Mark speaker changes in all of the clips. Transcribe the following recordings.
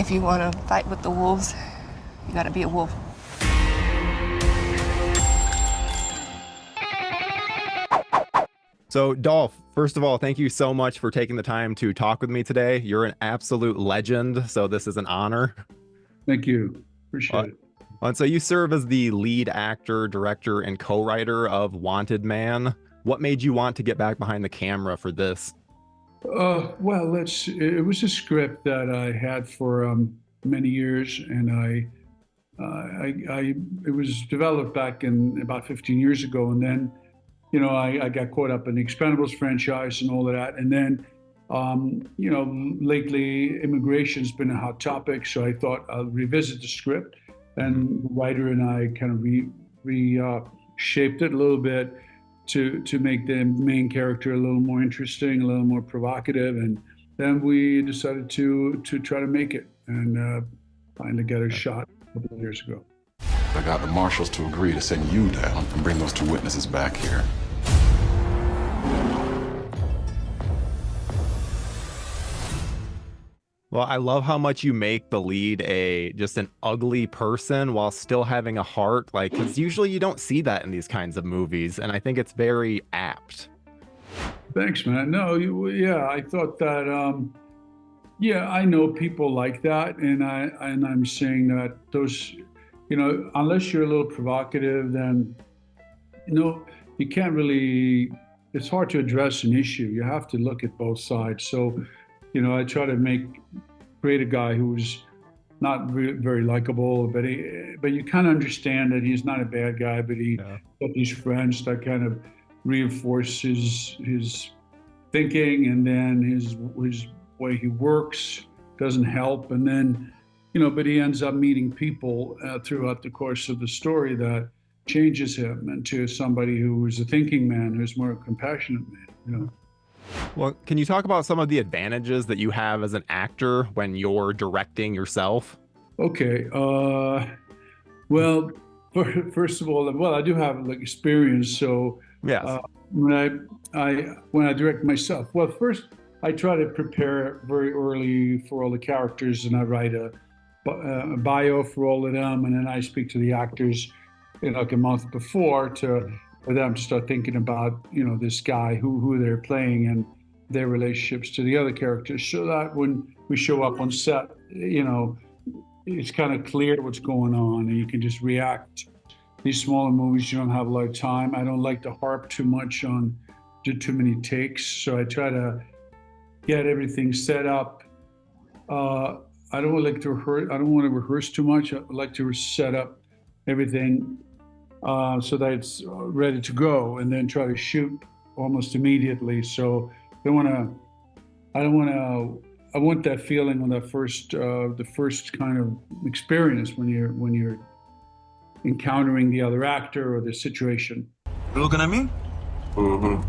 Speaker 1: If you want to fight with the wolves, you gotta be a wolf.
Speaker 2: So, Dolph, first of all, thank you so much for taking the time to talk with me today. You're an absolute legend, so this is an honor.
Speaker 3: Thank you. Appreciate it.
Speaker 2: And so you serve as the lead actor, director, and co-writer of Wanted Man. What made you want to get back behind the camera for this?
Speaker 3: Well, it was a script that I had for many years, and it was developed back in about 15 years ago, and then I got caught up in the Expendables franchise and all of that. And then, lately immigration's been a hot topic. So I thought I'll revisit the script, and the writer and I kind of reshaped it a little bit to make the main character a little more interesting, a little more provocative. And then we decided to try to make it and finally get a shot a couple of years ago.
Speaker 4: I got the marshals to agree to send you down and bring those 2 witnesses back here.
Speaker 2: Well, I love how much you make the lead just an ugly person while still having a heart, because usually you don't see that in these kinds of movies, and I think it's very apt.
Speaker 3: Thanks, man. No, I thought that, I know people like that, and I'm saying that those, unless you're a little provocative, then, you can't really, it's hard to address an issue. You have to look at both sides. So, I try to create a guy who's not very likable, but you kind of understand that he's not a bad guy, but he got these friends that kind of reinforce his thinking, and then his way he works doesn't help, and then but he ends up meeting people throughout the course of the story that changes him into somebody who is a thinking man, who's more a compassionate man.
Speaker 2: Well, can you talk about some of the advantages that you have as an actor when you're directing yourself?
Speaker 3: Okay. Well, first of all, I do have experience. So
Speaker 2: yes.
Speaker 3: When I direct myself, well, first I try to prepare very early for all the characters, and I write a bio for all of them, and then I speak to the actors a month before for them to start thinking about this guy, who they're playing, and their relationships to the other characters, so that when we show up on set, it's kind of clear what's going on, and you can just react. These smaller movies, you don't have a lot of time. I don't like to harp too much on do too many takes, so I try to get everything set up. I don't like to rehearse. I don't want to rehearse too much. I like to set up everything so that it's ready to go, and then try to shoot almost immediately. So I want that feeling on that the first kind of experience when you're encountering the other actor or the situation.
Speaker 5: You looking at me?
Speaker 4: Mm-hmm.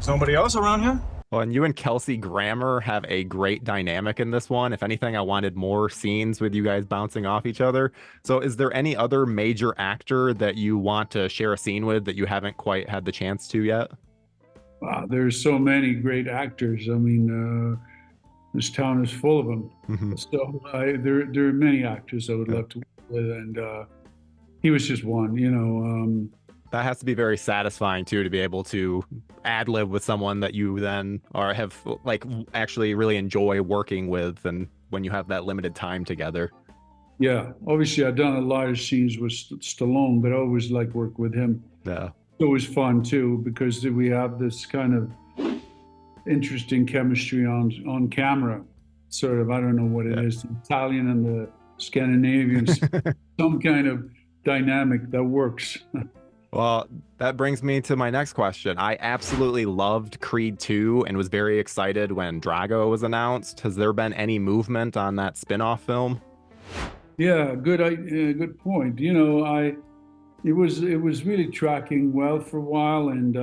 Speaker 5: Somebody else around here?
Speaker 2: Well, and you and Kelsey Grammer have a great dynamic in this one. If anything, I wanted more scenes with you guys bouncing off each other. So is there any other major actor that you want to share a scene with that you haven't quite had the chance to yet?
Speaker 3: Wow, there's so many great actors. I mean, this town is full of them.
Speaker 2: Mm-hmm.
Speaker 3: So there are many actors I would love to work with, and he was just one.
Speaker 2: That has to be very satisfying too, to be able to ad lib with someone that you then have actually really enjoy working with, and when you have that limited time together.
Speaker 3: Yeah, obviously I've done a lot of scenes with Stallone, but I always like work with him.
Speaker 2: Yeah,
Speaker 3: it was fun too, because we have this kind of interesting chemistry on camera. Sort of, I don't know what it is, the Italian and the Scandinavian, some kind of dynamic that works.
Speaker 2: Well, that brings me to my next question. I absolutely loved Creed 2 and was very excited when Drago was announced. Has there been any movement on that spin-off film?
Speaker 3: Yeah, good point. It was really tracking well for a while, and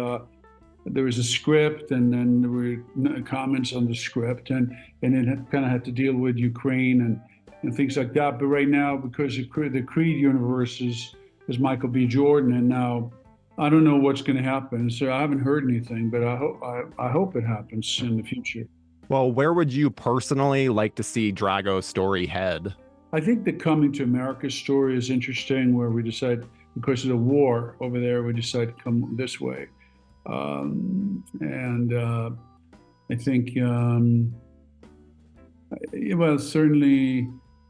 Speaker 3: there was a script, and then there were comments on the script, and it kind of had to deal with Ukraine and things like that. But right now, because the Creed universe is Michael B. Jordan, and now I don't know what's going to happen. So I haven't heard anything, but I hope it happens in the future.
Speaker 2: Well, where would you personally like to see Drago's story head?
Speaker 3: I think the Coming to America story is interesting, where we decide, because of the war over there, we decide to come this way. And I think, well, certainly,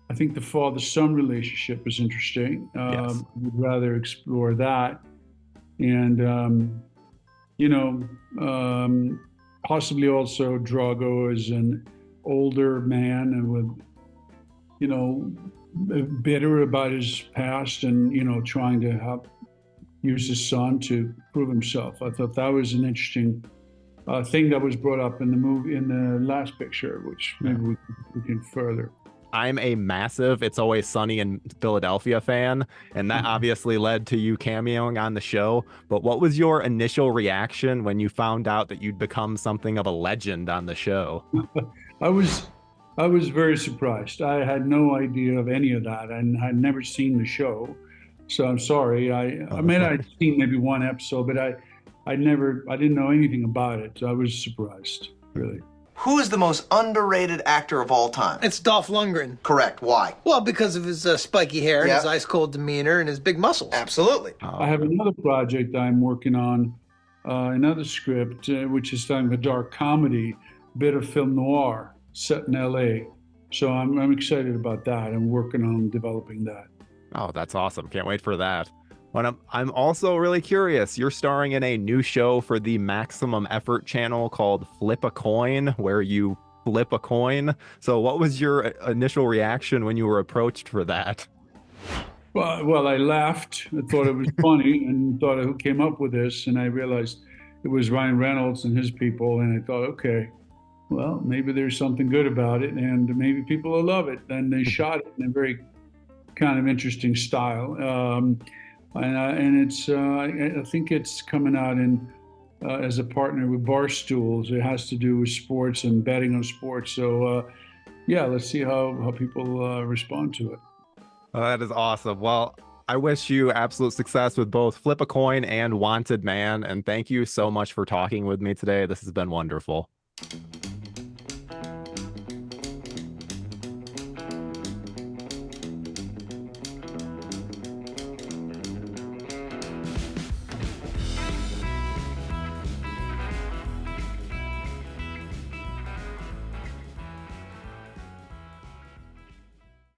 Speaker 3: I think the father-son relationship is interesting.
Speaker 2: Yes.
Speaker 3: We'd rather explore that. And, you know, possibly also Drago is an older man and with, you know, bitter about his past and, you know, trying to help use his son to prove himself. I thought that was an interesting thing that was brought up in the movie, in the last picture, which maybe we can further.
Speaker 2: I'm a massive It's Always Sunny in Philadelphia fan, and that obviously led to you cameoing on the show. But what was your initial reaction when you found out that you'd become something of a legend on the show?
Speaker 3: I was very surprised. I had no idea of any of that, and I'd never seen the show. So I'm sorry. I mean, I'd seen maybe one episode, but I didn't know anything about it. So I was surprised, really.
Speaker 6: Who is the most underrated actor of all time?
Speaker 7: It's Dolph Lundgren.
Speaker 6: Correct. Why?
Speaker 7: Well, because of his spiky hair, and
Speaker 6: Yeah.
Speaker 7: his ice-cold demeanor, and his big muscles.
Speaker 6: Absolutely.
Speaker 3: I have another project I'm working on, another script, which is kind of a dark comedy, bit of film noir set in LA. So I'm excited about that. I'm working on developing that.
Speaker 2: Oh, that's awesome. Can't wait for that. But I'm also really curious. You're starring in a new show for the Maximum Effort channel called Flip a Coin, where you flip a coin. So what was your initial reaction when you were approached for that?
Speaker 3: Well, I laughed. I thought it was funny and thought, who came up with this? And I realized it was Ryan Reynolds and his people. And I thought, okay, well, maybe there's something good about it and maybe people will love it. And they shot it in a very kind of interesting style. And it's, I think it's coming out in as a partner with Barstools. It has to do with sports and betting on sports. So, yeah, let's see how people respond to it.
Speaker 2: Oh, that is awesome. Well, I wish you absolute success with both Flip a Coin and Wanted Man. And thank you so much for talking with me today. This has been wonderful.